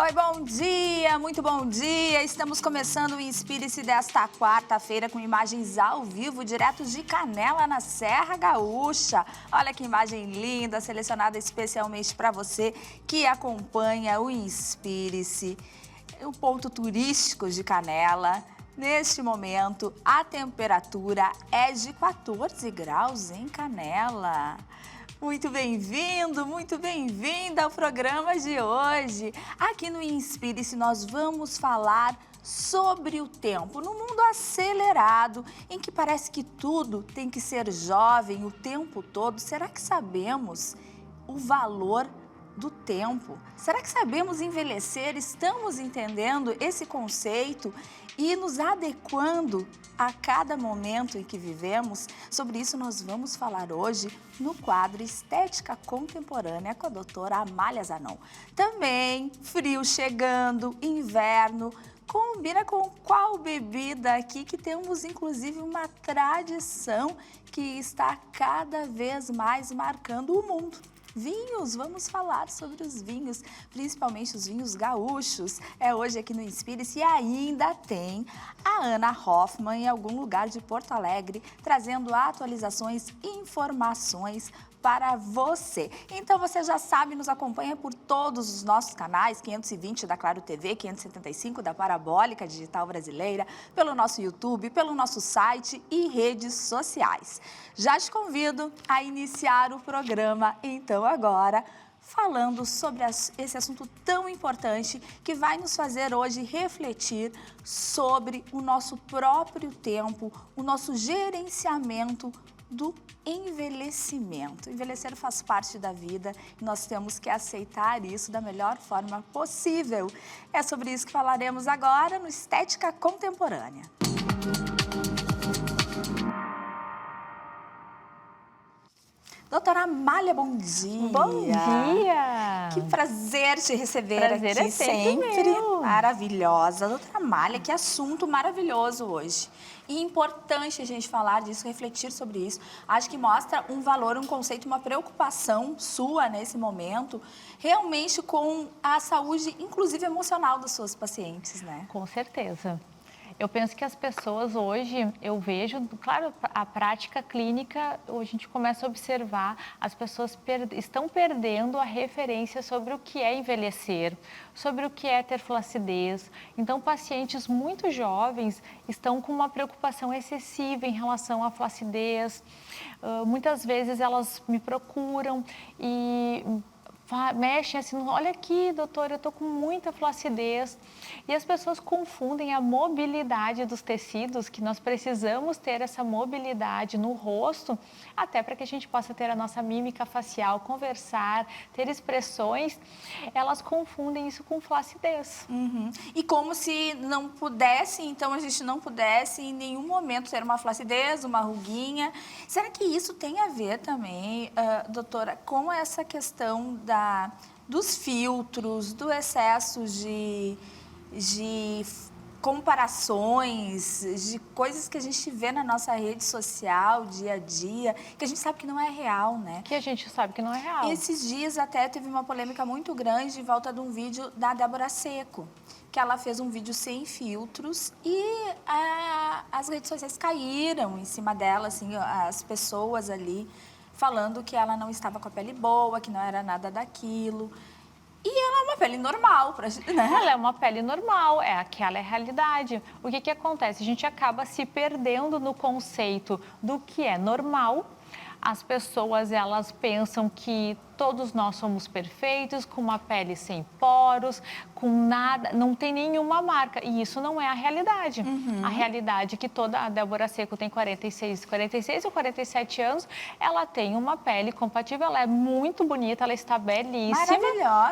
Oi, bom dia, muito bom dia. Estamos começando o Inspire-se desta quarta-feira com imagens ao vivo, direto de Canela, na Serra Gaúcha. Olha que imagem linda, selecionada especialmente para você que acompanha o Inspire-se, o ponto turístico de Canela. Neste momento, a temperatura é de 14 graus em Canela. Muito bem-vindo, muito bem-vinda ao programa de hoje. Aqui no Inspire-se nós vamos falar sobre o tempo. No mundo acelerado, em que parece que tudo tem que ser jovem o tempo todo, será que sabemos o valor do tempo? Será que sabemos envelhecer? Estamos entendendo esse conceito e nos adequando a cada momento em que vivemos? Sobre isso nós vamos falar hoje no quadro Estética Contemporânea com a doutora Amália Zanon. Também frio chegando, inverno, combina com qual bebida aqui que temos inclusive uma tradição que está cada vez mais marcando o mundo. Vinhos, vamos falar sobre os vinhos, principalmente os vinhos gaúchos. É hoje aqui no Inspire-se e ainda tem a Ana Hoffman em algum lugar de Porto Alegre, trazendo atualizações e informações para você. Então você já sabe, nos acompanha por todos os nossos canais, 520 da Claro TV, 575 da Parabólica Digital Brasileira, pelo nosso YouTube, pelo nosso site e redes sociais. Já te convido a iniciar o programa, então agora, falando sobre esse assunto tão importante que vai nos fazer hoje refletir sobre o nosso próprio tempo, o nosso gerenciamento do envelhecimento. Envelhecer faz parte da vida e nós temos que aceitar isso da melhor forma possível. É sobre isso que falaremos agora no Estética Contemporânea. Doutora Amália, bom dia. Bom dia. Que prazer te receber prazer aqui é sempre meu. Maravilhosa. Doutora Amália, que assunto maravilhoso hoje. E importante a gente falar disso, refletir sobre isso. Acho que mostra um valor, um conceito, uma preocupação sua nesse momento, realmente com a saúde, inclusive emocional dos seus pacientes, né? Com certeza. Eu penso que as pessoas hoje, eu vejo, claro, a prática clínica, a gente começa a observar, as pessoas estão perdendo a referência sobre o que é envelhecer, sobre o que é ter flacidez. Então, pacientes muito jovens estão com uma preocupação excessiva em relação à flacidez. Muitas vezes elas me procuram e mexem assim, olha aqui, doutora, eu tô com muita flacidez. E as pessoas confundem a mobilidade dos tecidos, que nós precisamos ter essa mobilidade no rosto, até para que a gente possa ter a nossa mímica facial, conversar, ter expressões. Elas confundem isso com flacidez. Uhum. E como se não pudesse, então a gente não pudesse em nenhum momento ter uma flacidez, uma ruguinha. Será que isso tem a ver também, doutora, com essa questão dos filtros, do excesso de comparações, de coisas que a gente vê na nossa rede social, dia a dia, que a gente sabe que não é real, né? Que a gente sabe que não é real. Esses dias até teve uma polêmica muito grande em volta de um vídeo da Débora Seco, que ela fez um vídeo sem filtros e as redes sociais caíram em cima dela, assim, as pessoas ali falando que ela não estava com a pele boa, que não era nada daquilo. E ela é uma pele normal, né? Ela é uma pele normal, aquela é a realidade. O que acontece? A gente acaba se perdendo no conceito do que é normal. As pessoas, elas pensam que todos nós somos perfeitos, com uma pele sem poros, com nada, não tem nenhuma marca. E isso não é a realidade. Uhum. A realidade é que a Débora Seco tem 46 ou 47 anos, ela tem uma pele compatível, ela é muito bonita, ela está belíssima.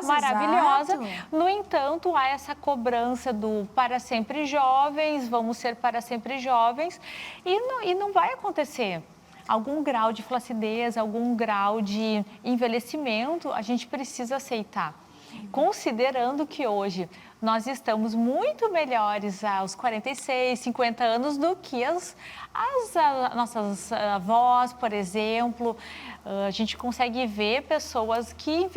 Maravilhosa. Exato. No entanto, há essa cobrança do para sempre jovens, vamos ser para sempre jovens, e não vai acontecer. Algum grau de flacidez, algum grau de envelhecimento, a gente precisa aceitar. Considerando que hoje nós estamos muito melhores aos 46, 50 anos do que as nossas avós, por exemplo. A gente consegue ver pessoas que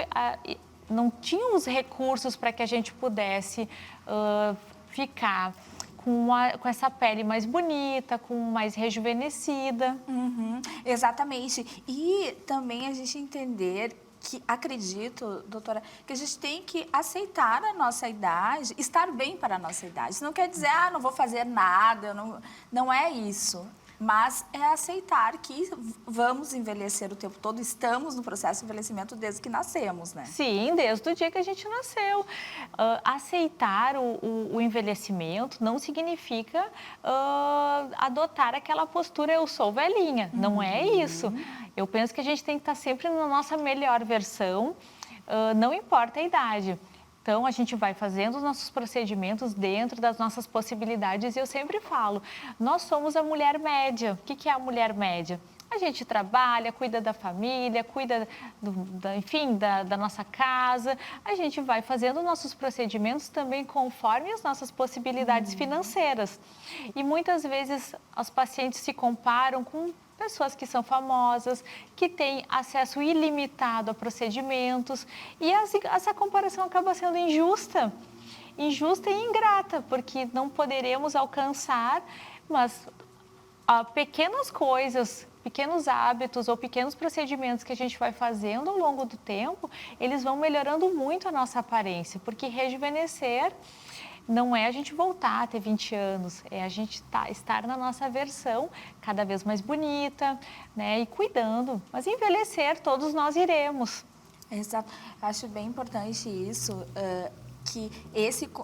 não tinham os recursos para que a gente pudesse ficar com essa pele mais bonita, com mais rejuvenescida. Exatamente. E também a gente entender que, acredito, doutora, que a gente tem que aceitar a nossa idade, estar bem para a nossa idade. Isso não quer dizer, não vou fazer nada, não é isso. Mas é aceitar que vamos envelhecer o tempo todo, estamos no processo de envelhecimento desde que nascemos, né? Sim, desde o dia que a gente nasceu. Aceitar o envelhecimento não significa adotar aquela postura eu sou velhinha, não é isso. Eu penso que a gente tem que estar sempre na nossa melhor versão, não importa a idade. Então, a gente vai fazendo os nossos procedimentos dentro das nossas possibilidades e eu sempre falo, nós somos a mulher média. O que é a mulher média? A gente trabalha, cuida da família, cuida, enfim, da nossa casa. A gente vai fazendo nossos procedimentos também conforme as nossas possibilidades financeiras. E muitas vezes os pacientes se comparam com pessoas que são famosas, que têm acesso ilimitado a procedimentos e essa comparação acaba sendo injusta e ingrata, porque não poderemos alcançar, mas pequenas coisas, pequenos hábitos ou pequenos procedimentos que a gente vai fazendo ao longo do tempo, eles vão melhorando muito a nossa aparência, porque rejuvenescer não é a gente voltar a ter 20 anos, é a gente estar na nossa versão cada vez mais bonita, né, e cuidando. Mas envelhecer, todos nós iremos. Exato. Acho bem importante isso, que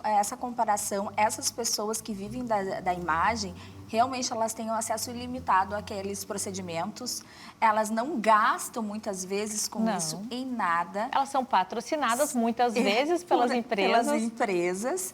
essa comparação, essas pessoas que vivem da imagem, realmente elas têm um acesso ilimitado àqueles procedimentos, elas não gastam muitas vezes com isso em nada. Elas são patrocinadas muitas vezes pelas empresas.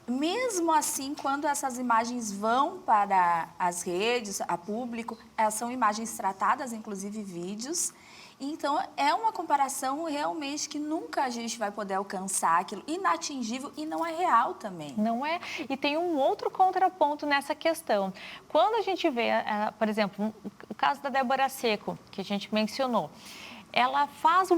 Mesmo assim, quando essas imagens vão para as redes, a público, elas são imagens tratadas, inclusive vídeos. Então, é uma comparação realmente que nunca a gente vai poder alcançar, aquilo inatingível e não é real também. Não é? E tem um outro contraponto nessa questão. Quando a gente vê, por exemplo, o caso da Débora Seco, que a gente mencionou, ela faz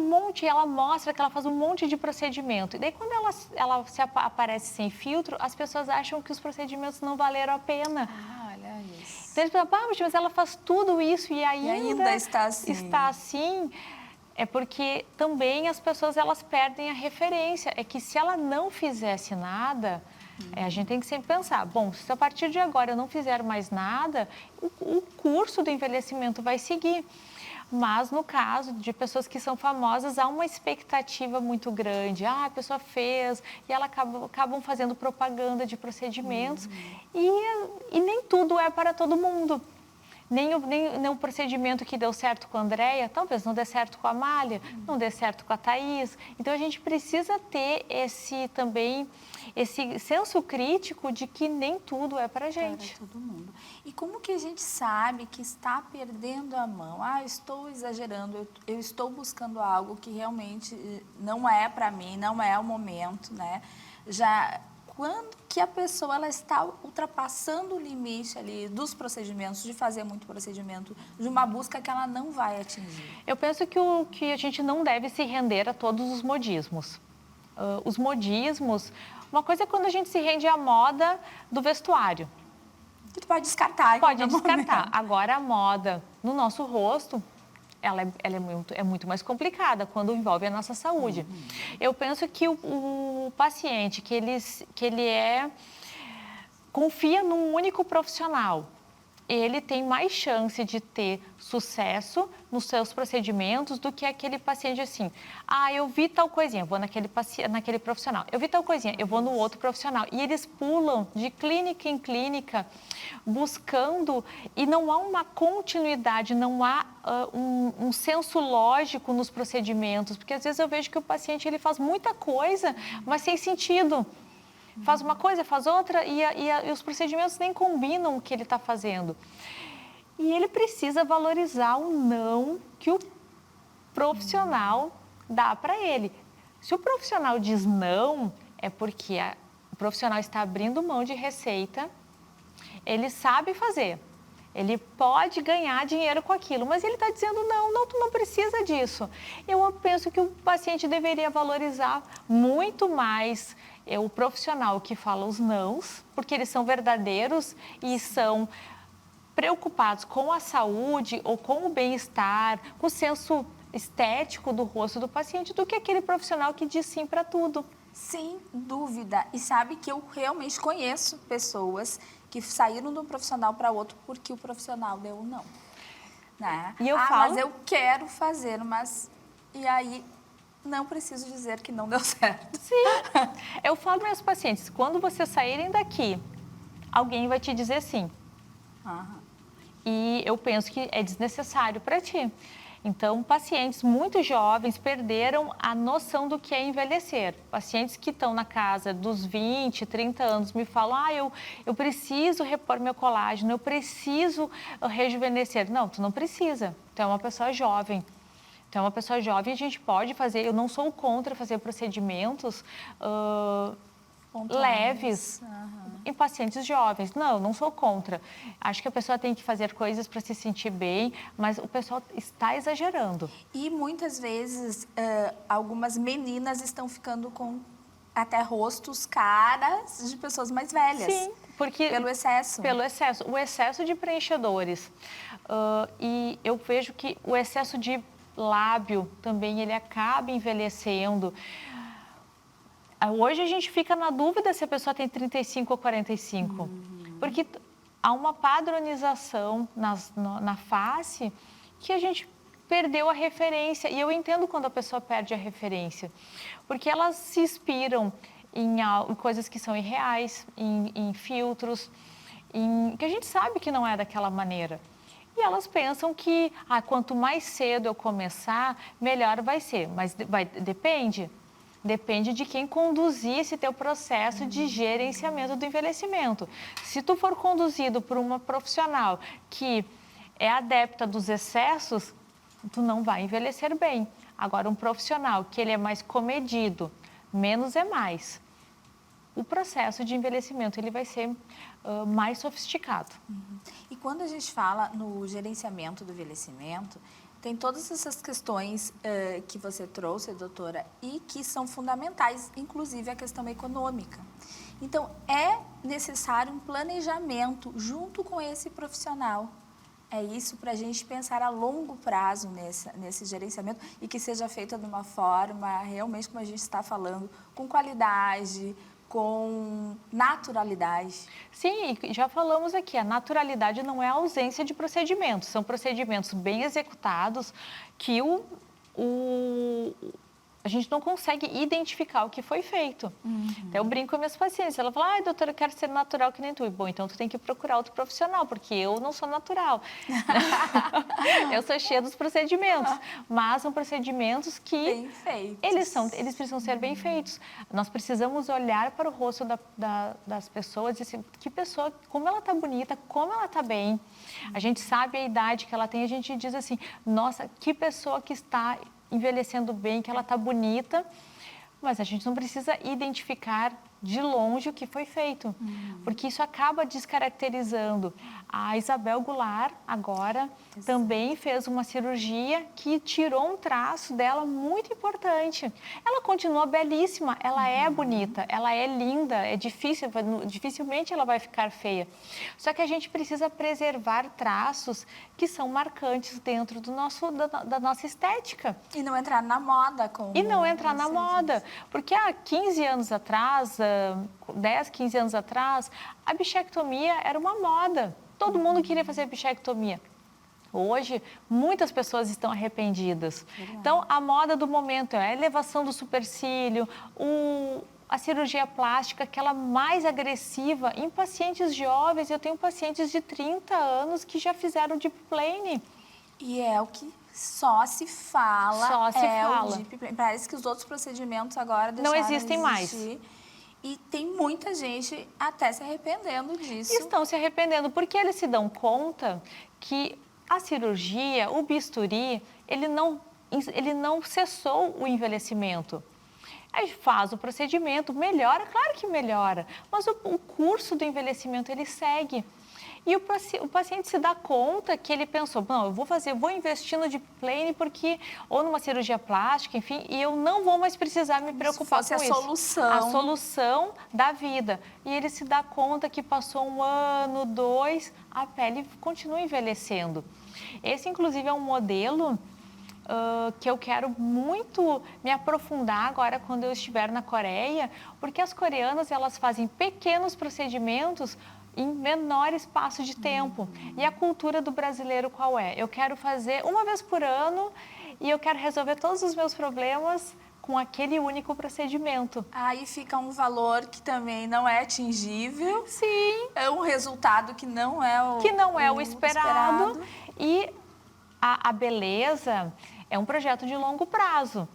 ela mostra que ela faz um monte de procedimento. E daí, quando ela aparece sem filtro, as pessoas acham que os procedimentos não valeram a pena. Olha isso. Então, eles pensam, mas ela faz tudo isso e ainda está assim. Está assim. É porque também as pessoas, elas perdem a referência. É que se ela não fizesse nada, a gente tem que sempre pensar, bom, se a partir de agora eu não fizer mais nada, o curso do envelhecimento vai seguir. Mas, no caso de pessoas que são famosas, há uma expectativa muito grande. A pessoa fez e ela acabam fazendo propaganda de procedimentos. E nem tudo é para todo mundo. Nem o procedimento que deu certo com a Andréia, talvez não dê certo com a Amália, não dê certo com a Thaís. Então, a gente precisa ter esse senso crítico de que nem tudo é para a gente. Para todo mundo. E como que a gente sabe que está perdendo a mão? Eu estou exagerando, eu estou buscando algo que realmente não é para mim, não é o momento, né? Quando que a pessoa ela está ultrapassando o limite ali dos procedimentos, de fazer muito procedimento, de uma busca que ela não vai atingir? Eu penso que a gente não deve se render a todos os modismos. Os modismos, uma coisa é quando a gente se rende à moda do vestuário. Que tu pode descartar. Pode descartar. Agora, a moda no nosso rosto, ela é muito mais complicada quando envolve a nossa saúde. Eu penso que o paciente, que ele confia num único profissional, ele tem mais chance de ter sucesso nos seus procedimentos do que aquele paciente assim, eu vi tal coisinha, vou naquele profissional, eu vi tal coisinha, eu vou no outro profissional. E eles pulam de clínica em clínica, buscando, e não há uma continuidade, não há um senso lógico nos procedimentos, porque às vezes eu vejo que o paciente ele faz muita coisa, mas sem sentido. Faz uma coisa, faz outra e os procedimentos nem combinam o que ele está fazendo. E ele precisa valorizar o não que o profissional dá para ele. Se o profissional diz não, é porque o profissional está abrindo mão de receita, ele sabe fazer. Ele pode ganhar dinheiro com aquilo, mas ele está dizendo, não, tu não precisa disso. Eu penso que o paciente deveria valorizar muito mais o profissional que fala os nãos, porque eles são verdadeiros e são preocupados com a saúde ou com o bem-estar, com o senso estético do rosto do paciente, do que aquele profissional que diz sim para tudo. Sem dúvida. E sabe que eu realmente conheço pessoas que saíram de um profissional para outro porque o profissional deu um não. Né? E eu mas eu quero fazer, mas... E aí, não preciso dizer que não deu certo. Sim. Eu falo para meus pacientes, quando vocês saírem daqui, alguém vai te dizer sim. E eu penso que é desnecessário para ti. Então, pacientes muito jovens perderam a noção do que é envelhecer. Pacientes que estão na casa dos 20, 30 anos me falam, eu preciso repor meu colágeno, eu preciso rejuvenescer. Não, tu não precisa, tu é uma pessoa jovem. Então, uma pessoa jovem a gente pode fazer, eu não sou contra fazer procedimentos leves em pacientes jovens. Não sou contra. Acho que a pessoa tem que fazer coisas para se sentir bem, mas o pessoal está exagerando. E muitas vezes algumas meninas estão ficando com até rostos, caras de pessoas mais velhas. Sim, porque... Pelo excesso. Pelo excesso. O excesso de preenchedores. E eu vejo que o excesso de lábio também, ele acaba envelhecendo. Hoje a gente fica na dúvida se a pessoa tem 35 ou 45, porque há uma padronização na face que a gente perdeu a referência. E eu entendo quando a pessoa perde a referência, porque elas se inspiram em coisas que são irreais, em filtros, que a gente sabe que não é daquela maneira. E elas pensam que quanto mais cedo eu começar, melhor vai ser. Mas depende. Depende de quem conduzir esse teu processo de gerenciamento do envelhecimento. Se tu for conduzido por uma profissional que é adepta dos excessos, tu não vai envelhecer bem. Agora, um profissional que ele é mais comedido, menos é mais, o processo de envelhecimento ele vai ser mais sofisticado. E quando a gente fala no gerenciamento do envelhecimento, tem todas essas questões que você trouxe, doutora, e que são fundamentais, inclusive a questão econômica. Então, é necessário um planejamento junto com esse profissional. É isso para a gente pensar a longo prazo nesse gerenciamento e que seja feito de uma forma, realmente, como a gente está falando, com qualidade, com naturalidade. Sim, já falamos aqui, a naturalidade não é a ausência de procedimentos, são procedimentos bem executados que a gente não consegue identificar o que foi feito. Então, eu brinco com minhas pacientes, ela fala, doutora, eu quero ser natural que nem tu. Bom, então tu tem que procurar outro profissional, porque eu não sou natural. Eu sou cheia dos procedimentos, mas são procedimentos que eles precisam ser bem feitos. Nós precisamos olhar para o rosto das pessoas e dizer, que pessoa, como ela está bonita, como ela está bem. A gente sabe a idade que ela tem, a gente diz assim, nossa, que pessoa que está envelhecendo bem, que ela está bonita, mas a gente não precisa identificar de longe o que foi feito, porque isso acaba descaracterizando. A Isabel Goulart, agora, também fez uma cirurgia que tirou um traço dela muito importante. Ela continua belíssima, ela é bonita, ela é linda, é difícil, dificilmente ela vai ficar feia. Só que a gente precisa preservar traços que são marcantes dentro da nossa estética. E não entrar na moda. E não entrar na moda, porque há 15 anos atrás, 10, 15 anos atrás, a bichectomia era uma moda. Todo mundo queria fazer bichectomia. Hoje, muitas pessoas estão arrependidas. Então, a moda do momento é a elevação do supercílio, a cirurgia plástica, aquela mais agressiva em pacientes jovens. Eu tenho pacientes de 30 anos que já fizeram deep plane. E é o que só se fala. Só se fala. O deep plane. Parece que os outros procedimentos agora não existem mais. E tem muita gente até se arrependendo disso. Estão se arrependendo, porque eles se dão conta que a cirurgia, o bisturi, ele não cessou o envelhecimento. Aí faz o procedimento, melhora, claro que melhora, mas o curso do envelhecimento ele segue. E o paciente se dá conta que ele pensou, não, eu vou investir no deep plane porque, ou numa cirurgia plástica, enfim, e eu não vou mais precisar me preocupar com isso. A solução. A solução da vida. E ele se dá conta que passou 1 ano, 2, a pele continua envelhecendo. Esse, inclusive, é um modelo que eu quero muito me aprofundar agora quando eu estiver na Coreia, porque as coreanas, elas fazem pequenos procedimentos em menor espaço de tempo. E a cultura do brasileiro qual é? Eu quero fazer uma vez por ano e eu quero resolver todos os meus problemas com aquele único procedimento. Aí fica um valor que também não é atingível. Sim. É um resultado que não é o esperado. E a beleza é um projeto de longo prazo.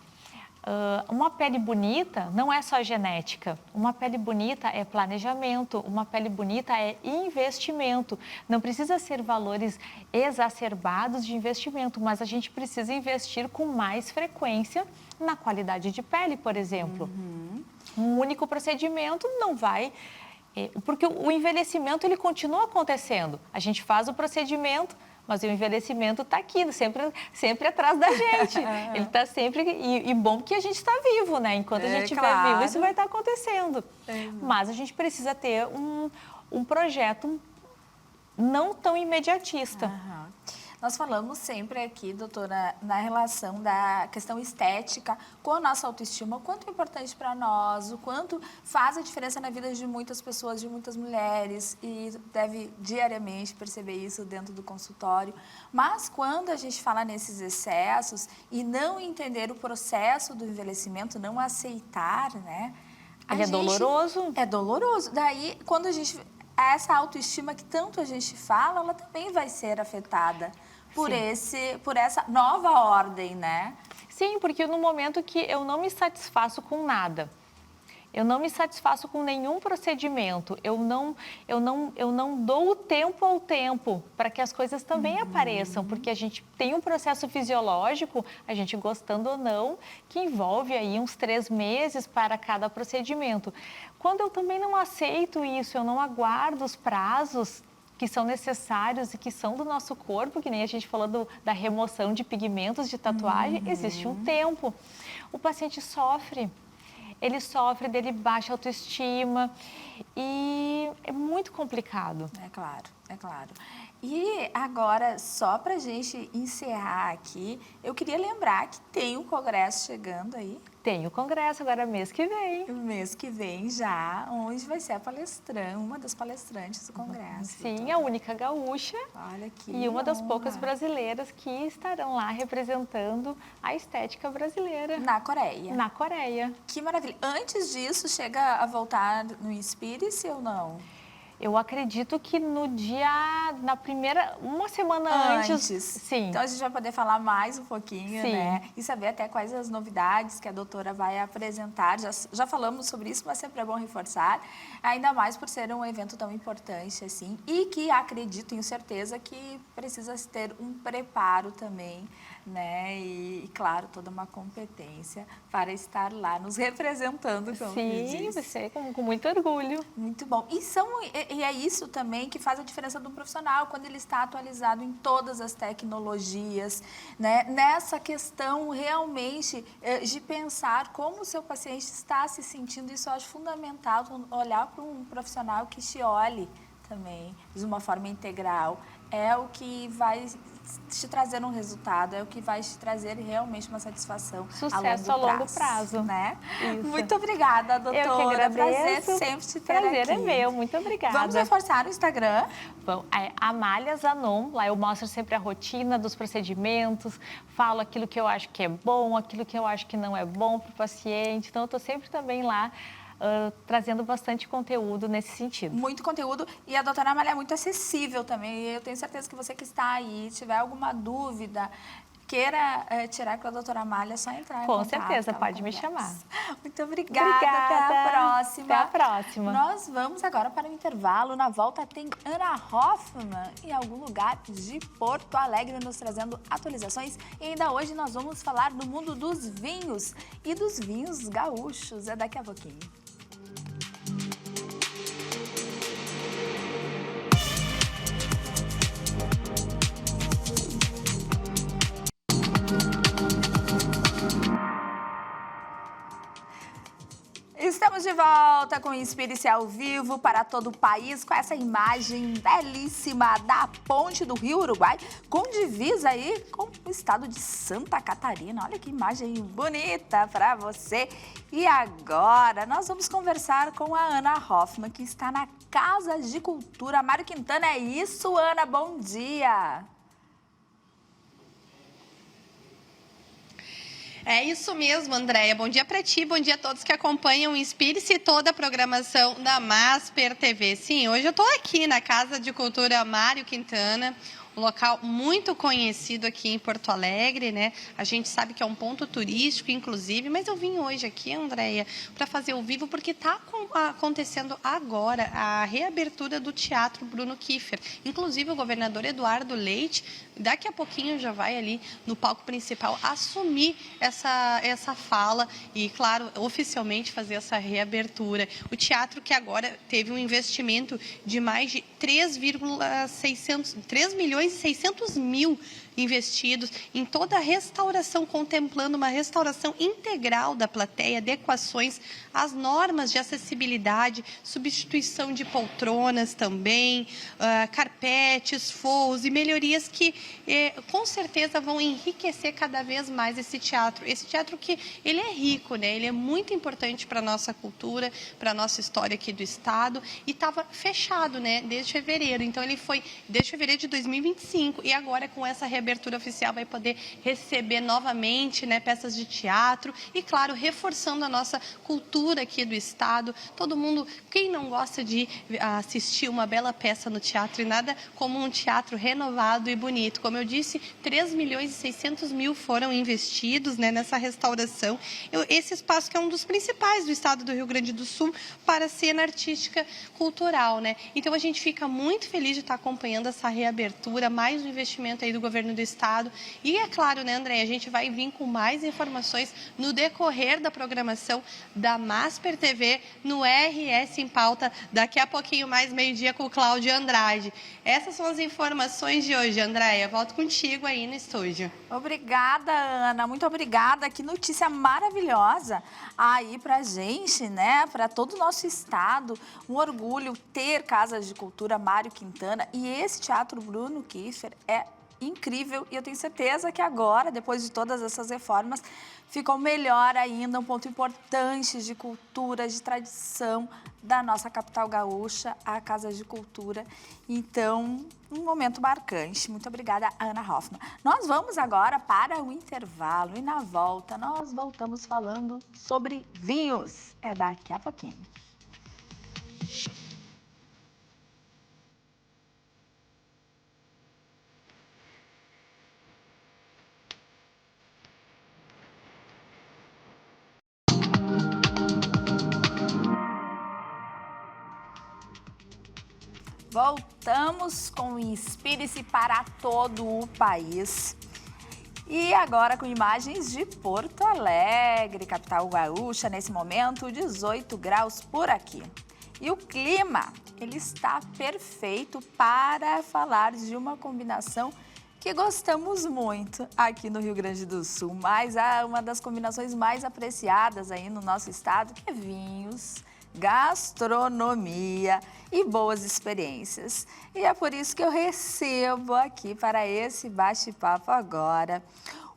Uma pele bonita não é só genética. Uma pele bonita é planejamento, uma pele bonita é investimento. Não precisa ser valores exacerbados de investimento, mas a gente precisa investir com mais frequência na qualidade de pele, por exemplo. Um único procedimento não vai... Porque o envelhecimento, ele continua acontecendo. A gente faz o procedimento, mas o envelhecimento está aqui, sempre atrás da gente. Ele está sempre... E bom que a gente está vivo, né? Enquanto a gente estiver vivo, isso vai estar acontecendo. Mas a gente precisa ter um projeto não tão imediatista. Nós falamos sempre aqui, doutora, na relação da questão estética com a nossa autoestima, o quanto é importante para nós, o quanto faz a diferença na vida de muitas pessoas, de muitas mulheres, e deve diariamente perceber isso dentro do consultório. Mas quando a gente fala nesses excessos e não entender o processo do envelhecimento, não aceitar, né? Ele é doloroso. É doloroso. Daí, quando a gente... Essa autoestima que tanto a gente fala, ela também vai ser afetada por essa nova ordem, né? Sim, porque no momento que eu não me satisfaço com nada, eu não me satisfaço com nenhum procedimento, eu não dou o tempo ao tempo para que as coisas também apareçam, porque a gente tem um processo fisiológico, a gente gostando ou não, que envolve aí uns 3 meses para cada procedimento. Quando eu também não aceito isso, eu não aguardo os prazos que são necessários e que são do nosso corpo, que nem a gente falou da remoção de pigmentos de tatuagem, existe um tempo. O paciente sofre. Ele sofre dele baixa autoestima e é muito complicado. É claro, é claro. E agora, só para a gente encerrar aqui, eu queria lembrar que tem um congresso chegando aí. Tem o congresso agora mês que vem. Mês que vem já, onde vai ser a palestrante, uma das palestrantes do congresso. Sim, doutora. a única gaúcha. Olha que E uma das honra. poucas brasileiras que estarão lá representando a estética brasileira. Na Coreia. Na Coreia. Que maravilha. Antes disso, chega a voltar no Inspire-se ou não? Eu acredito que uma semana antes. Sim. Então a gente vai poder falar mais um pouquinho, Sim. né? E saber até quais as novidades que a doutora vai apresentar. Já falamos sobre isso, mas sempre é bom reforçar. Ainda mais por ser um evento tão importante assim. E que acredito, tenho certeza, que precisa ter um preparo também, né? E claro, toda uma competência para estar lá nos representando, como Sim, você com muito orgulho. Muito bom. E é isso também que faz a diferença do profissional, quando ele está atualizado em todas as tecnologias, né? Nessa questão realmente de pensar como o seu paciente está se sentindo, isso eu acho fundamental, olhar para um profissional que te olhe também de uma forma integral. É o que vai te trazer um resultado, é o que vai te trazer realmente uma satisfação. Sucesso a longo prazo. Né? Isso. Muito obrigada, doutora. Eu que agradeço. Prazer sempre te ter Prazer aqui. é meu, muito obrigada. Vamos reforçar o Instagram? Bom, é Amália Zanon, lá eu mostro sempre a rotina dos procedimentos, falo aquilo que eu acho que é bom, aquilo que eu acho que não é bom para o paciente, então eu estou sempre também lá trazendo bastante conteúdo nesse sentido. Muito conteúdo, e a doutora Amália é muito acessível também, eu tenho certeza que você que está aí, tiver alguma dúvida, queira tirar com a doutora Amália, é só entrar em contato. Com certeza, pode me chamar. Muito obrigada, até a próxima. Até a próxima. Nós vamos agora para o intervalo, na volta tem Ana Hoffman, em algum lugar de Porto Alegre, nos trazendo atualizações, e ainda hoje nós vamos falar do mundo dos vinhos e dos vinhos gaúchos, é daqui a pouquinho. Estamos de volta com o Inspire-se ao vivo para todo o país, com essa imagem belíssima da ponte do Rio Uruguai, com divisa aí com o estado de Santa Catarina. Olha que imagem bonita para você. E agora nós vamos conversar com a Ana Hoffman, que está na Casa de Cultura Mário Quintana. É isso, Ana? Bom dia! É isso mesmo, Andréia. Bom dia para ti, bom dia a todos que acompanham o Inspire-se e toda a programação da Masper TV. Sim, hoje eu estou aqui na Casa de Cultura Mário Quintana, um local muito conhecido aqui em Porto Alegre, né? A gente sabe que é um ponto turístico, inclusive, mas eu vim hoje aqui, Andréia, para fazer ao vivo, porque está acontecendo agora a reabertura do Teatro Bruno Kiefer. Inclusive, o governador Eduardo Leite, daqui a pouquinho já vai ali no palco principal assumir essa fala e, claro, oficialmente fazer essa reabertura. O teatro que agora teve um investimento de mais de 3 milhões e 600 mil investidos em toda a restauração, contemplando uma restauração integral da plateia, adequações às normas de acessibilidade, substituição de poltronas também, carpetes, forros e melhorias que com certeza vão enriquecer cada vez mais esse teatro. Esse teatro que ele é rico, né? Ele é muito importante para a nossa cultura, para a nossa história aqui do estado e estava fechado, né? Desde fevereiro. Então ele foi desde fevereiro de 2025 e agora com essa reabertura oficial vai poder receber novamente, né, peças de teatro e, claro, reforçando a nossa cultura aqui do estado. Todo mundo, quem não gosta de assistir uma bela peça no teatro e nada como um teatro renovado e bonito. Como eu disse, 3 milhões e 600 mil foram investidos, né, nessa restauração. Esse espaço que é um dos principais do estado do Rio Grande do Sul para a cena artística cultural, né? Então a gente fica muito feliz de estar acompanhando essa reabertura, mais um investimento aí do governo do estado. E é claro, né, André, a gente vai vir com mais informações no decorrer da programação da Masper TV no RS em Pauta, daqui a pouquinho mais meio-dia com o Cláudio Andrade. Essas são as informações de hoje, Andréia. Volto contigo aí no estúdio. Obrigada, Ana. Muito obrigada. Que notícia maravilhosa aí pra gente, né? Para todo o nosso estado. Um orgulho ter Casa de Cultura Mário Quintana. E esse Teatro Bruno Kiefer é incrível e eu tenho certeza que agora, depois de todas essas reformas, ficou melhor ainda, um ponto importante de cultura, de tradição da nossa capital gaúcha, a Casa de Cultura. Então, um momento marcante. Muito obrigada, Ana Hoffman. Nós vamos agora para o intervalo e na volta nós voltamos falando sobre vinhos. É daqui a pouquinho. Voltamos com o Inspire-se para todo o país. E agora com imagens de Porto Alegre, capital gaúcha, nesse momento 18 graus por aqui. E o clima, ele está perfeito para falar de uma combinação que gostamos muito aqui no Rio Grande do Sul, mas é uma das combinações mais apreciadas aí no nosso estado, que é vinhos, gastronomia e boas experiências. E é por isso que eu recebo aqui para esse bate-papo agora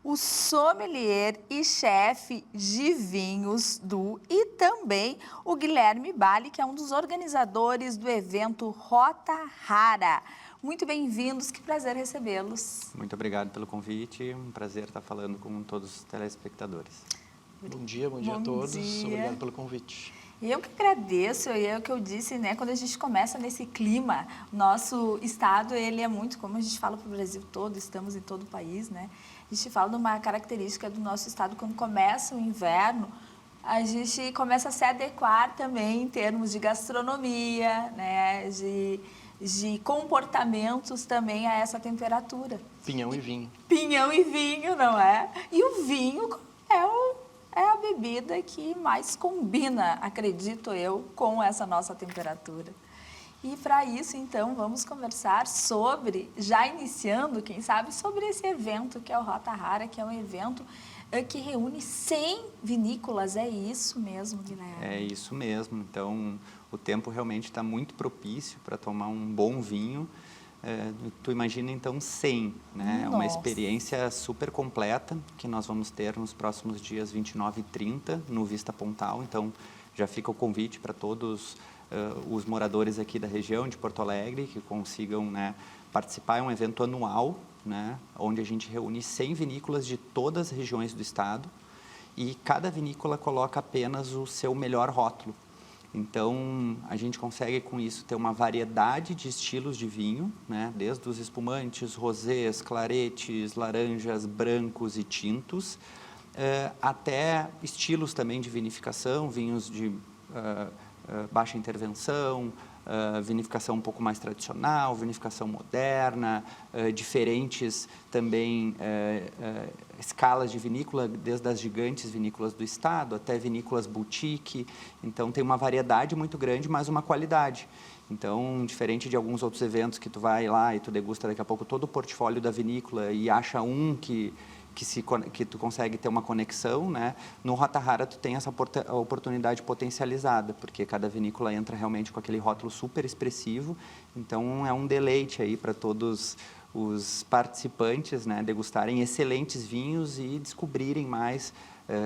o sommelier e chefe de vinhos e também o Guilherme Bali, que é um dos organizadores do evento Rota Rara. Muito bem-vindos, que prazer recebê-los. Muito obrigado pelo convite, um prazer estar falando com todos os telespectadores. Bom dia a todos, obrigado pelo convite. E eu que agradeço, e é o que eu disse, né? Quando a gente começa nesse clima, nosso estado, ele é muito, como a gente fala para o Brasil todo, estamos em todo o país, né? A gente fala de uma característica do nosso estado, quando começa o inverno, a gente começa a se adequar também em termos de gastronomia, né? De comportamentos também a essa temperatura. Pinhão e vinho. Pinhão e vinho, não é? E o vinho é a bebida que mais combina, acredito eu, com essa nossa temperatura. E para isso, então, vamos conversar sobre, já iniciando, quem sabe, sobre esse evento que é o Rota Rara, que é um evento que reúne 100 vinícolas, é isso mesmo, Guilherme? É isso mesmo. Então, o tempo realmente está muito propício para tomar um bom vinho. Tu imagina, então, 100, né? Nossa. Uma experiência super completa que nós vamos ter nos próximos dias 29 e 30 no Vista Pontal. Então, já fica o convite para todos os moradores aqui da região de Porto Alegre que consigam, né, participar. É um evento anual, né, onde a gente reúne 100 vinícolas de todas as regiões do estado e cada vinícola coloca apenas o seu melhor rótulo. Então, a gente consegue com isso ter uma variedade de estilos de vinho, né, desde os espumantes, rosés, claretes, laranjas, brancos e tintos, até estilos também de vinificação, vinhos de baixa intervenção, vinificação um pouco mais tradicional, vinificação moderna, diferentes também escalas de vinícola, desde as gigantes vinícolas do estado até vinícolas boutique. Então, tem uma variedade muito grande, mas uma qualidade. Então, diferente de alguns outros eventos que tu vai lá e tu degusta daqui a pouco todo o portfólio da vinícola e acha um que tu consegue ter uma conexão, né? No Rota Rara tu tem essa oportunidade potencializada, porque cada vinícola entra realmente com aquele rótulo super expressivo, então é um deleite aí para todos os participantes, né? Degustarem excelentes vinhos e descobrirem mais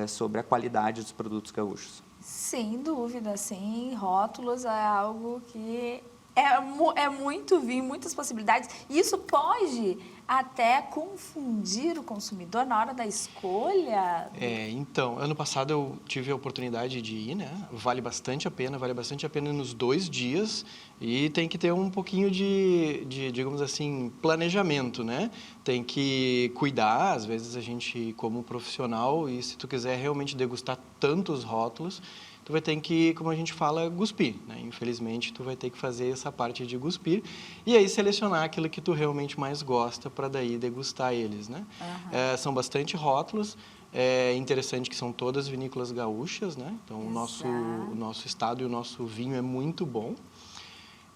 sobre a qualidade dos produtos gaúchos. Sem dúvida, sim, rótulos é algo que é muito vinho, muitas possibilidades. Isso pode até confundir o consumidor na hora da escolha. Então, ano passado eu tive a oportunidade de ir, né? Vale bastante a pena nos 2 dias e tem que ter um pouquinho de, digamos assim, planejamento, né? Tem que cuidar, às vezes a gente, como profissional, e se tu quiser realmente degustar tantos rótulos, tu vai ter que, como a gente fala, cuspir, né? Infelizmente, tu vai ter que fazer essa parte de cuspir e aí selecionar aquilo que tu realmente mais gosta para daí degustar eles, né? Uhum. São bastante rótulos, é interessante que são todas vinícolas gaúchas, né? Então, o nosso estado e o nosso vinho é muito bom.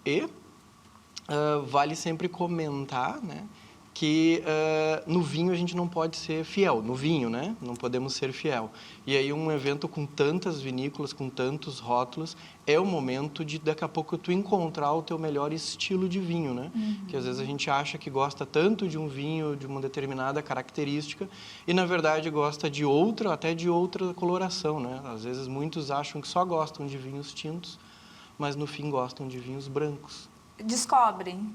E vale sempre comentar, né, que no vinho a gente não pode ser fiel, no vinho, né? Não podemos ser fiel. E aí um evento com tantas vinícolas, com tantos rótulos, é o momento de daqui a pouco tu encontrar o teu melhor estilo de vinho, né? Uhum. Que às vezes a gente acha que gosta tanto de um vinho, de uma determinada característica, e na verdade gosta de outra, até de outra coloração, né? Às vezes muitos acham que só gostam de vinhos tintos, mas no fim gostam de vinhos brancos. Descobrem.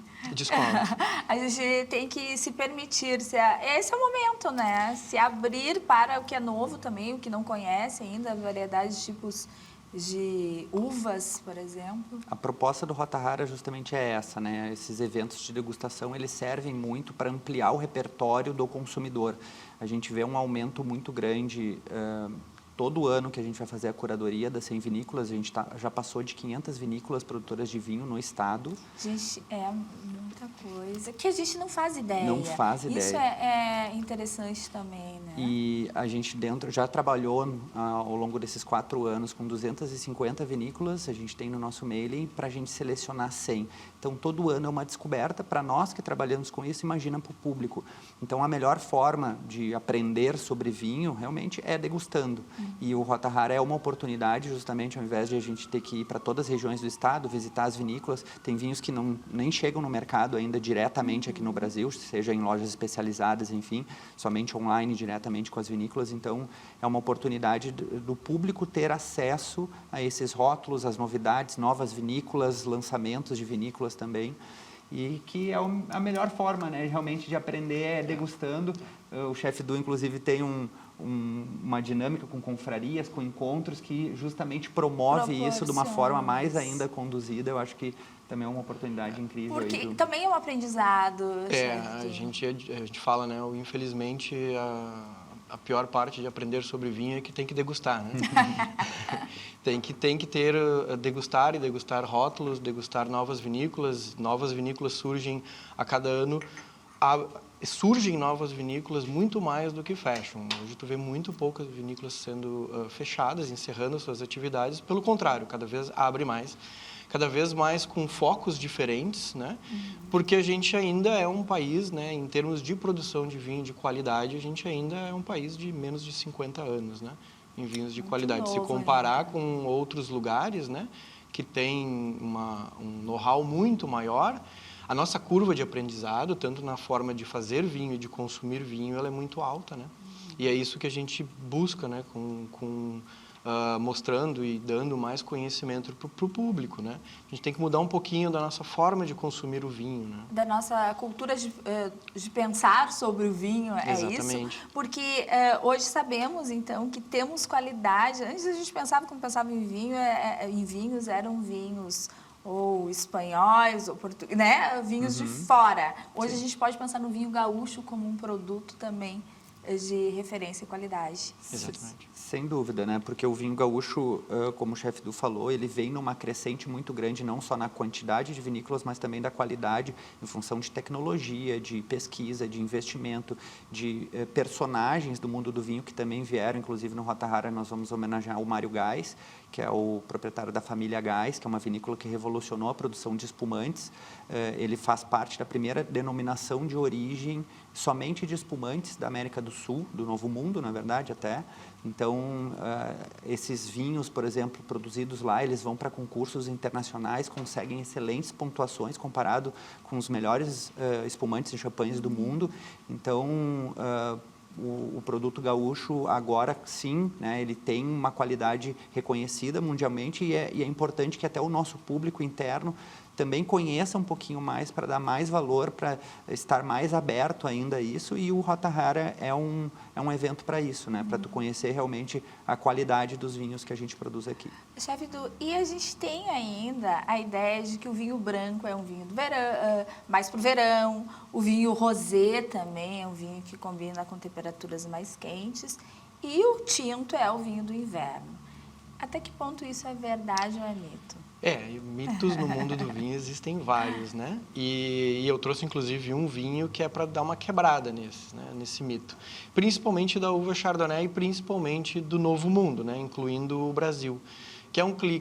A gente tem que se permitir. Esse é o momento, né? Se abrir para o que é novo também, o que não conhece ainda, variedade de tipos de uvas, por exemplo. A proposta do Rota Rara justamente é essa, né? Esses eventos de degustação, eles servem muito para ampliar o repertório do consumidor. A gente vê um aumento muito grande todo ano que a gente vai fazer a curadoria das 100 vinícolas. A gente já passou de 500 vinícolas produtoras de vinho no estado. Gente, é muita coisa que a gente não faz ideia. Não faz ideia. Isso é interessante também, né? E a gente já trabalhou ao longo desses 4 anos com 250 vinícolas, a gente tem no nosso mailing para a gente selecionar 100. Então, todo ano é uma descoberta para nós que trabalhamos com isso, imagina para o público. Então, a melhor forma de aprender sobre vinho realmente é degustando. E o Rota Rara é uma oportunidade, justamente, ao invés de a gente ter que ir para todas as regiões do estado, visitar as vinícolas. Tem vinhos que nem chegam no mercado ainda diretamente aqui no Brasil, seja em lojas especializadas, enfim, somente online, diretamente com as vinícolas. Então, é uma oportunidade do público ter acesso a esses rótulos, as novidades, novas vinícolas, lançamentos de vinícolas também. E que é a melhor forma, né, realmente de aprender é degustando. O Chefe Du, inclusive, tem uma dinâmica com confrarias, com encontros que justamente promove isso de uma forma mais ainda conduzida. Eu acho que também é uma oportunidade incrível. Porque também é um aprendizado. A gente fala, né, infelizmente, a pior parte de aprender sobre vinho é que tem que degustar, né? tem que ter, degustar e degustar rótulos, degustar novas vinícolas surgem a cada ano, surgem novas vinícolas muito mais do que fecham. Hoje tu vê muito poucas vinícolas sendo fechadas, encerrando suas atividades, pelo contrário, cada vez abre mais. cada vez mais com focos diferentes, né? Porque a gente ainda é um país, né, em termos de produção de vinho de qualidade, a gente ainda é um país de menos de 50 anos, né, em vinhos de qualidade. Se comparar com outros lugares, né, que tem um know-how muito maior, a nossa curva de aprendizado, tanto na forma de fazer vinho e de consumir vinho, ela é muito alta, né? E é isso que a gente busca, né, mostrando e dando mais conhecimento para o público, né? A gente tem que mudar um pouquinho da nossa forma de consumir o vinho, né? Da nossa cultura de pensar sobre o vinho, é Exatamente. isso? Porque hoje sabemos, então, que temos qualidade. Antes a gente pensava, quando pensava em vinho, em vinhos, eram vinhos ou espanhóis, ou portugueses, né? Vinhos de fora. Hoje a gente pode pensar no vinho gaúcho como um produto também de referência e qualidade. Exatamente. Sem dúvida, né? Porque o vinho gaúcho, como o chefe Du falou, ele vem numa crescente muito grande, não só na quantidade de vinícolas, mas também da qualidade, em função de tecnologia, de pesquisa, de investimento, de personagens do mundo do vinho que também vieram. Inclusive, no Rota Rara, nós vamos homenagear o Mário Gás, que é o proprietário da família Gás, que é uma vinícola que revolucionou a produção de espumantes. Ele faz parte da primeira denominação de origem somente de espumantes da América do Sul, do Novo Mundo, na verdade, até. Então, esses vinhos, por exemplo, produzidos lá, eles vão para concursos internacionais, conseguem excelentes pontuações comparado com os melhores espumantes e champanhes do mundo. Então, o produto gaúcho agora sim, né, ele tem uma qualidade reconhecida mundialmente e é importante que até o nosso público interno também conheça um pouquinho mais para dar mais valor, para estar mais aberto ainda a isso, e o Rota Rara é um evento para isso, né, para tu conhecer realmente a qualidade dos vinhos que a gente produz aqui. Chefe Du, e a gente tem ainda a ideia de que o vinho branco é um vinho do verão, mais para o verão, o vinho rosé também é um vinho que combina com temperaturas mais quentes, e o tinto é o vinho do inverno. Até que ponto isso é verdade ou é mito? Mitos no mundo do vinho existem vários, né? E eu trouxe, inclusive, um vinho que é para dar uma quebrada nesse mito. Principalmente da uva Chardonnay e principalmente do Novo Mundo, né? Incluindo o Brasil,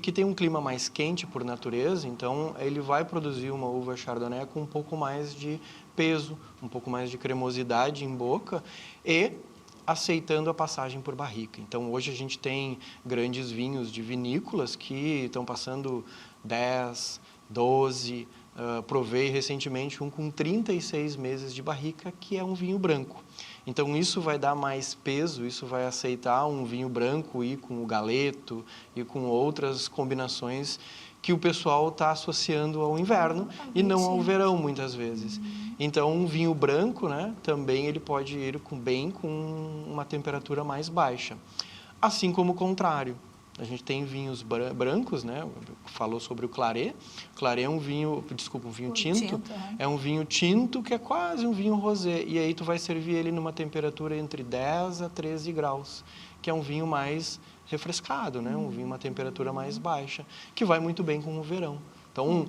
que tem um clima mais quente por natureza, então ele vai produzir uma uva Chardonnay com um pouco mais de peso, um pouco mais de cremosidade em boca e aceitando a passagem por barrica. Então, hoje a gente tem grandes vinhos de vinícolas que estão passando 10, 12, provei recentemente um com 36 meses de barrica, que é um vinho branco. Então, isso vai dar mais peso, isso vai aceitar um vinho branco e com o galeto e com outras combinações que o pessoal está associando ao inverno e não ao verão, muitas vezes. Então, um vinho branco, né, também ele pode ir bem com uma temperatura mais baixa. Assim como o contrário. A gente tem vinhos brancos, né? Falou sobre o Claret. Claret é um vinho tinto. É um vinho tinto que é quase um vinho rosé. E aí tu vai servir ele numa temperatura entre 10 a 13 graus, que é um vinho mais refrescado, né? Um vinho uma temperatura mais baixa, que vai muito bem com o verão. Então,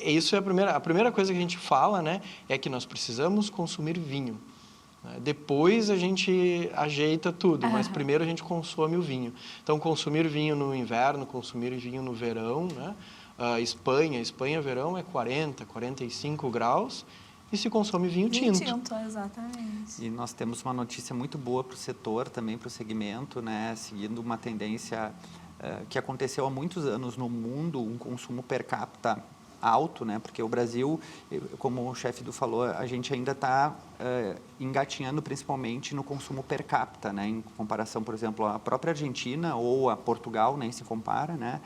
isso é a primeira coisa que a gente fala, né? É que nós precisamos consumir vinho. Depois a gente ajeita tudo, mas primeiro a gente consome o vinho. Então, consumir vinho no inverno, consumir vinho no verão, né? Espanha, verão é 40, 45 graus e se consome vinho tinto. Exatamente. E nós temos uma notícia muito boa para o setor, também para o segmento, né? Seguindo uma tendência que aconteceu há muitos anos no mundo, um consumo per capita alto, né? Porque o Brasil, como o chefe Du falou, a gente ainda está engatinhando principalmente no consumo per capita, né? Em comparação, por exemplo, à própria Argentina ou a Portugal, nem se compara, né?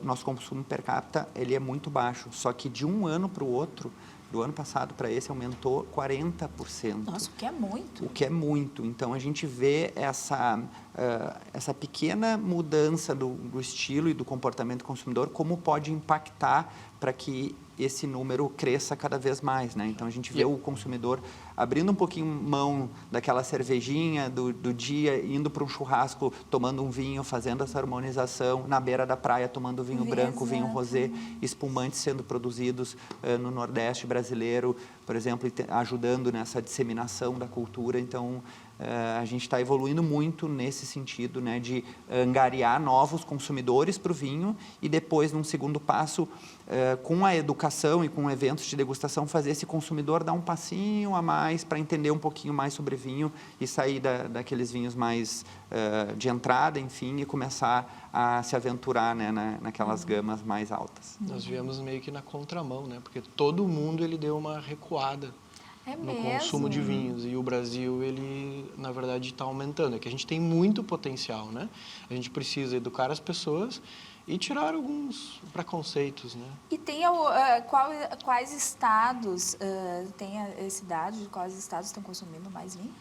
Nosso consumo per capita ele é muito baixo, só que de um ano para o outro, do ano passado para esse, aumentou 40%. Nossa, o que é muito. O que é muito. Então, a gente vê essa pequena mudança do estilo e do comportamento do consumidor, como pode impactar para que esse número cresça cada vez mais, né? Então, a gente vê o consumidor abrindo um pouquinho mão daquela cervejinha do dia, indo para um churrasco, tomando um vinho, fazendo essa harmonização, na beira da praia, tomando vinho branco, vinho rosé, espumantes sendo produzidos no Nordeste brasileiro, por exemplo, ajudando nessa disseminação da cultura. Então, a gente está evoluindo muito nesse sentido, né, de angariar novos consumidores para o vinho e depois, num segundo passo, com a educação e com eventos de degustação, fazer esse consumidor dar um passinho a mais para entender um pouquinho mais sobre vinho e sair daqueles vinhos mais de entrada, enfim, e começar a se aventurar, né, naquelas gamas mais altas. Nós viemos meio que na contramão, né? Porque todo mundo ele deu uma recuada no consumo de vinhos, e o Brasil, ele, na verdade, está aumentando. É que a gente tem muito potencial, né? A gente precisa educar as pessoas e tirar alguns preconceitos, né? E tem quais estados, tem esse dado de quais estados estão consumindo mais vinho?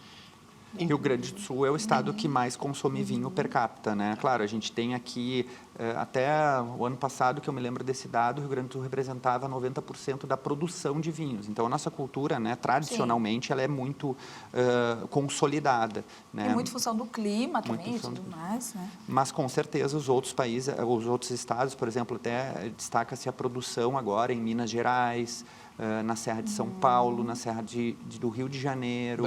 Rio Grande do Sul é o estado que mais consome vinho per capita, né? Claro, a gente tem aqui, até o ano passado, que eu me lembro desse dado, o Rio Grande do Sul representava 90% da produção de vinhos. Então, a nossa cultura, né, tradicionalmente, ela é muito consolidada, né? E muito em função do clima também e tudo mais, né? Mas, com certeza, os outros países, os outros estados, por exemplo, até destaca-se a produção agora em Minas Gerais, na Serra de São Paulo, na Serra do Rio de Janeiro,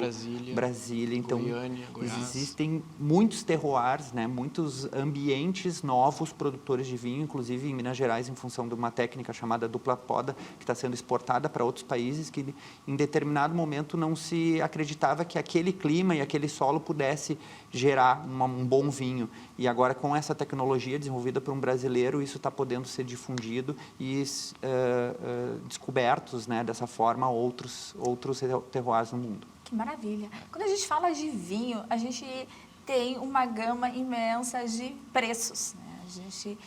Brasília. Então, Goiânia, Goiás. Existem muitos terroirs, né, muitos ambientes novos produtores de vinho, inclusive em Minas Gerais, em função de uma técnica chamada dupla poda, que está sendo exportada para outros países, que em determinado momento não se acreditava que aquele clima e aquele solo pudesse gerar um bom vinho. E agora, com essa tecnologia desenvolvida por um brasileiro, isso está podendo ser difundido e descobertos, né, dessa forma, outros terroirs no mundo. Que maravilha. Quando a gente fala de vinho, a gente tem uma gama imensa de preços, né? A gente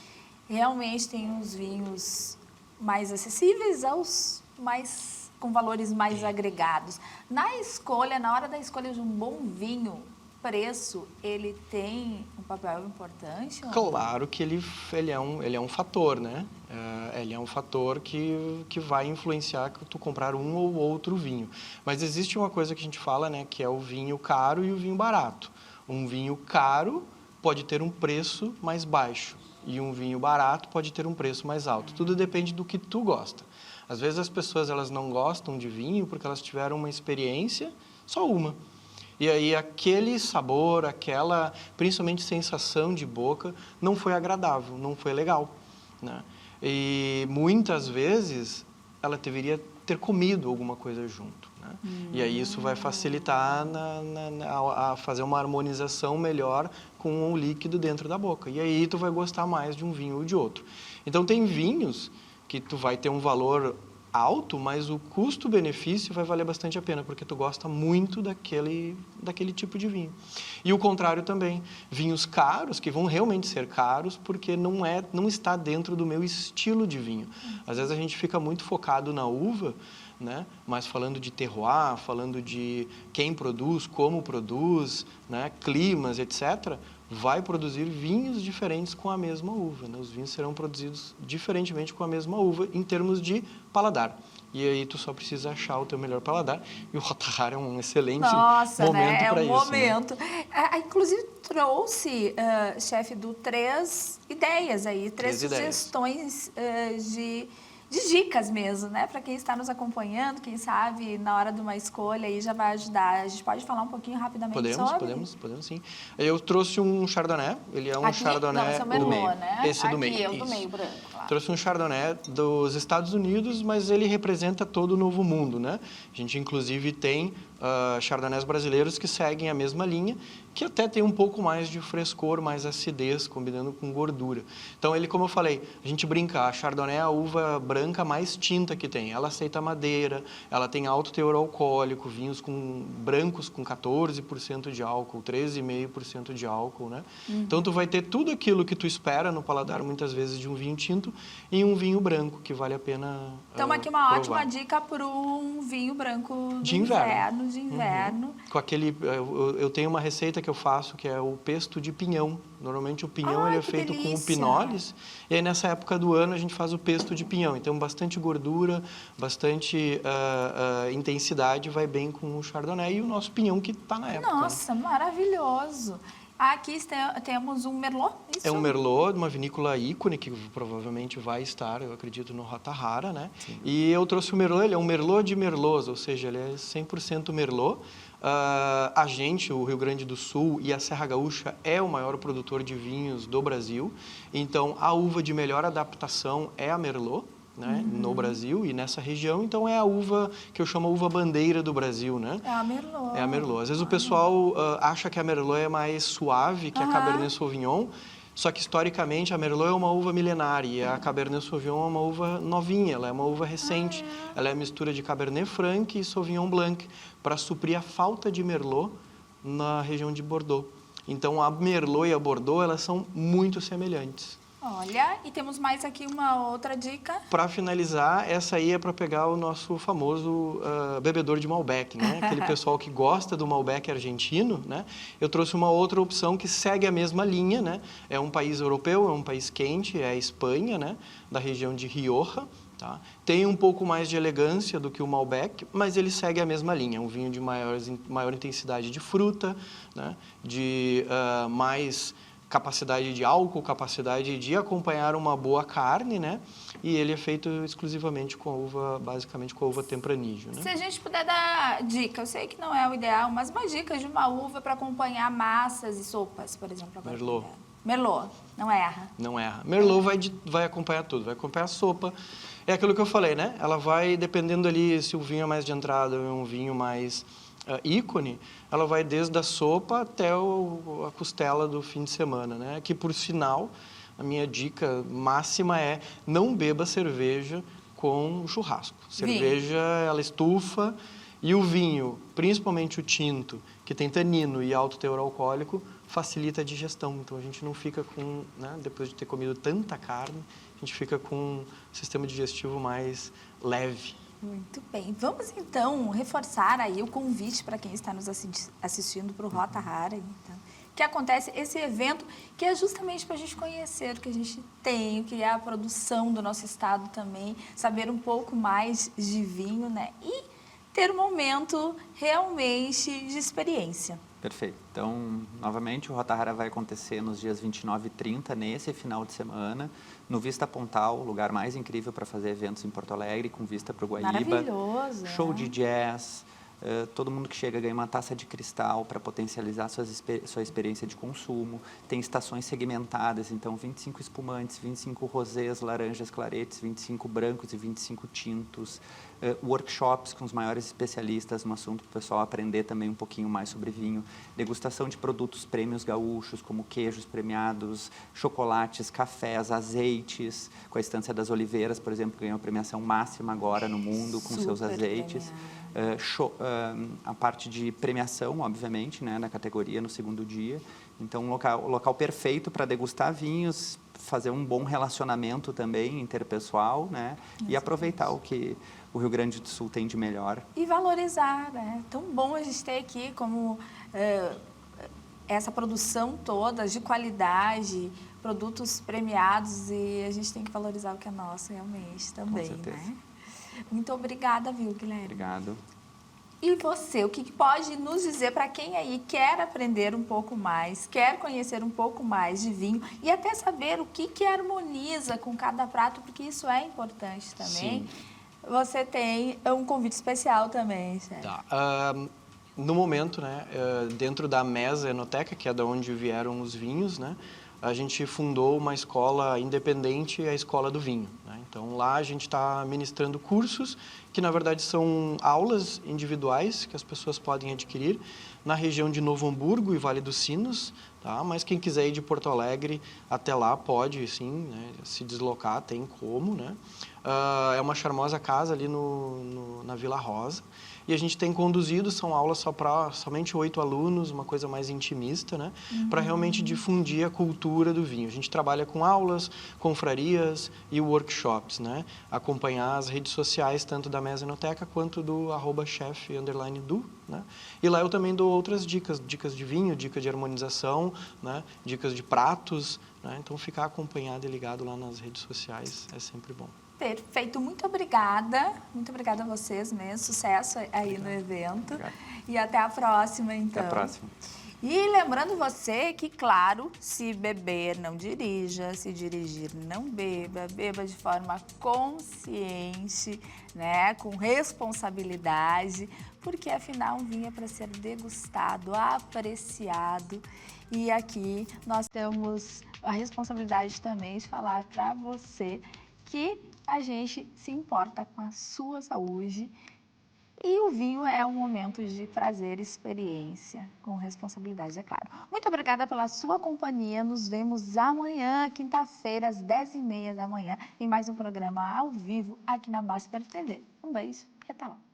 realmente tem os vinhos mais acessíveis aos mais com valores mais agregados. Na hora da escolha de um bom vinho, preço, ele tem um papel importante? Claro que ele é um fator, né? Ele é um fator que vai influenciar que tu comprar um ou outro vinho. Mas existe uma coisa que a gente fala, né? Que é o vinho caro e o vinho barato. Um vinho caro pode ter um preço mais baixo e um vinho barato pode ter um preço mais alto. Tudo depende do que tu gosta. Às vezes as pessoas elas não gostam de vinho porque elas tiveram uma experiência, só uma. E aí aquele sabor, aquela, principalmente sensação de boca, não foi agradável, não foi legal, né? E muitas vezes ela deveria ter comido alguma coisa junto, né? E aí isso vai facilitar a fazer uma harmonização melhor com o líquido dentro da boca. E aí tu vai gostar mais de um vinho ou de outro. Então tem vinhos que tu vai ter um valor alto, mas o custo-benefício vai valer bastante a pena, porque tu gosta muito daquele tipo de vinho. E o contrário também. Vinhos caros, que vão realmente ser caros, porque não está dentro do meu estilo de vinho. Às vezes a gente fica muito focado na uva, né? Mas falando de terroir, falando de quem produz, como produz, né? Climas, etc., vai produzir vinhos diferentes com a mesma uva, né? Os vinhos serão produzidos diferentemente com a mesma uva em termos de paladar. E aí tu só precisa achar o teu melhor paladar. E o Rothar é um excelente momento, né? É para um isso. momento. Né? Inclusive trouxe, chefe, três ideias aí, três sugestões de dicas mesmo, né? Para quem está nos acompanhando, quem sabe na hora de uma escolha aí já vai ajudar. A gente pode falar um pouquinho rapidamente sobre? Podemos sim. Eu trouxe um Chardonnay, ele é um Chardonnay... Não, esse é o Merlot, né? Esse do meio. Aqui é o do meio branco, claro. Trouxe um Chardonnay dos Estados Unidos, mas ele representa todo o Novo Mundo, né? A gente, inclusive, tem Chardonnays brasileiros que seguem a mesma linha, que até tem um pouco mais de frescor, mais acidez, combinando com gordura. Então, ele, como eu falei, a gente brinca, a Chardonnay é a uva branca mais tinta que tem. Ela aceita madeira, ela tem alto teor alcoólico, vinhos brancos com 14% de álcool, 13,5% de álcool, né? Então, tu vai ter tudo aquilo que tu espera no paladar, muitas vezes, de um vinho tinto em um vinho branco, que vale a pena Então, aqui uma provar. ótima dica para um vinho branco de inverno. Com aquele, eu tenho uma receita que eu faço que é o pesto de pinhão. Normalmente o pinhão ele é feito com o pinoles e aí nessa época do ano a gente faz o pesto de pinhão. Então bastante gordura, bastante intensidade vai bem com o Chardonnay e o nosso pinhão que está na época. Nossa, maravilhoso! Aqui temos um Merlot, isso? É um Merlot, uma vinícola ícone, que provavelmente vai estar, eu acredito, no Rota Rara, né? Sim. E eu trouxe o Merlot, ele é um Merlot de Merlots, ou seja, ele é 100% Merlot. A gente, o Rio Grande do Sul e a Serra Gaúcha é o maior produtor de vinhos do Brasil. Então, a uva de melhor adaptação é a Merlot, né, no Brasil e nessa região. Então, é a uva que eu chamo uva bandeira do Brasil, né? É a Merlot. É a Merlot. Às vezes o pessoal acha que a Merlot é mais suave que a Cabernet Sauvignon, só que historicamente a Merlot é uma uva milenária e a Cabernet Sauvignon é uma uva novinha, ela é uma uva recente. Ela é a mistura de Cabernet Franc e Sauvignon Blanc para suprir a falta de Merlot na região de Bordeaux. Então a Merlot e a Bordeaux, elas são muito semelhantes. Olha, e temos mais aqui uma outra dica. Para finalizar, essa aí é para pegar o nosso famoso bebedor de Malbec, né? Aquele pessoal que gosta do Malbec argentino, né? Eu trouxe uma outra opção que segue a mesma linha, né? É um país europeu, é um país quente, é a Espanha, né? Da região de Rioja, tá? Tem um pouco mais de elegância do que o Malbec, mas ele segue a mesma linha. É um vinho de maior intensidade de fruta, né? De mais capacidade de álcool, capacidade de acompanhar uma boa carne, né? E ele é feito exclusivamente com a uva, basicamente com a uva Tempranillo, né? Se a gente puder dar dica, eu sei que não é o ideal, mas uma dica de uma uva para acompanhar massas e sopas, por exemplo. Agora Merlot. Merlot, não erra. Não erra. Merlot vai acompanhar tudo, vai acompanhar a sopa. É aquilo que eu falei, né? Ela vai, dependendo ali, se o vinho é mais de entrada ou é um vinho mais ícone, ela vai desde a sopa até a costela do fim de semana, né? Que, por sinal, a minha dica máxima é não beba cerveja com churrasco. Cerveja, ela estufa, e o vinho, principalmente o tinto, que tem tanino e alto teor alcoólico, facilita a digestão. Então, a gente não fica com, né, depois de ter comido tanta carne, a gente fica com um sistema digestivo mais leve. Muito bem. Vamos, então, reforçar aí o convite para quem está nos assistindo para o Rota Rara. Então, que acontece esse evento, que é justamente para a gente conhecer o que a gente tem, o que é a produção do nosso estado também, saber um pouco mais de vinho, né? E ter um momento realmente de experiência. Perfeito. Então, novamente, o Rota Rara vai acontecer nos dias 29 e 30, nesse final de semana, no Vista Pontal, o lugar mais incrível para fazer eventos em Porto Alegre, com vista para o Guaíba. Maravilhoso. Show de jazz, todo mundo que chega ganha uma taça de cristal para potencializar sua experiência de consumo. Tem estações segmentadas, então 25 espumantes, 25 rosés, laranjas, claretes, 25 brancos e 25 tintos. Workshops com os maiores especialistas no assunto para o pessoal aprender também um pouquinho mais sobre vinho. Degustação de produtos prêmios gaúchos, como queijos premiados, chocolates, cafés, azeites. Com a Estância das Oliveiras, por exemplo, ganhou a premiação máxima agora no mundo com seus azeites. A parte de premiação, obviamente, né, na categoria no segundo dia. Então, o local perfeito para degustar vinhos, fazer um bom relacionamento também interpessoal, né? E aproveitar o que o Rio Grande do Sul tem de melhor. E valorizar, né? Tão bom a gente ter aqui como essa produção toda de qualidade, produtos premiados, e a gente tem que valorizar o que é nosso realmente também, Com certeza. né? Muito obrigada, viu, Guilherme? Obrigado. E você, o que pode nos dizer para quem aí quer aprender um pouco mais, quer conhecer um pouco mais de vinho e até saber o que harmoniza com cada prato, porque isso é importante também. Sim. Você tem um convite especial também, Sérgio. Tá. No momento, né, dentro da Mesa Enoteca, que é da onde vieram os vinhos, né, a gente fundou uma escola independente, a Escola do Vinho, né? Então, lá a gente está ministrando cursos que, na verdade, são aulas individuais que as pessoas podem adquirir na região de Novo Hamburgo e Vale dos Sinos, tá? Mas quem quiser ir de Porto Alegre até lá pode, sim, né, se deslocar, tem como, né? É uma charmosa casa ali na Vila Rosa. E a gente tem conduzido, são aulas só para somente 8 alunos, uma coisa mais intimista, né? Para realmente difundir a cultura do vinho. A gente trabalha com aulas, confrarias e workshops, né? Acompanhar as redes sociais, tanto da Mesa Enoteca quanto do @chef_du, né? E lá eu também dou outras dicas de vinho, dicas de harmonização, né? Dicas de pratos, né? Então ficar acompanhado e ligado lá nas redes sociais é sempre bom. Perfeito, muito obrigada. Muito obrigada a vocês mesmo. Sucesso aí no evento. Obrigado. E até a próxima, então. Até a próxima. E lembrando você que, claro, se beber, não dirija, se dirigir, não beba, beba de forma consciente, né, com responsabilidade, porque afinal um vinho é para ser degustado, apreciado. E aqui nós temos a responsabilidade também de falar para você que a gente se importa com a sua saúde. E o vinho é um momento de prazer e experiência, com responsabilidade, é claro. Muito obrigada pela sua companhia. Nos vemos amanhã, quinta-feira, às 10h30 da manhã, em mais um programa ao vivo aqui na Master TV. Um beijo e até lá.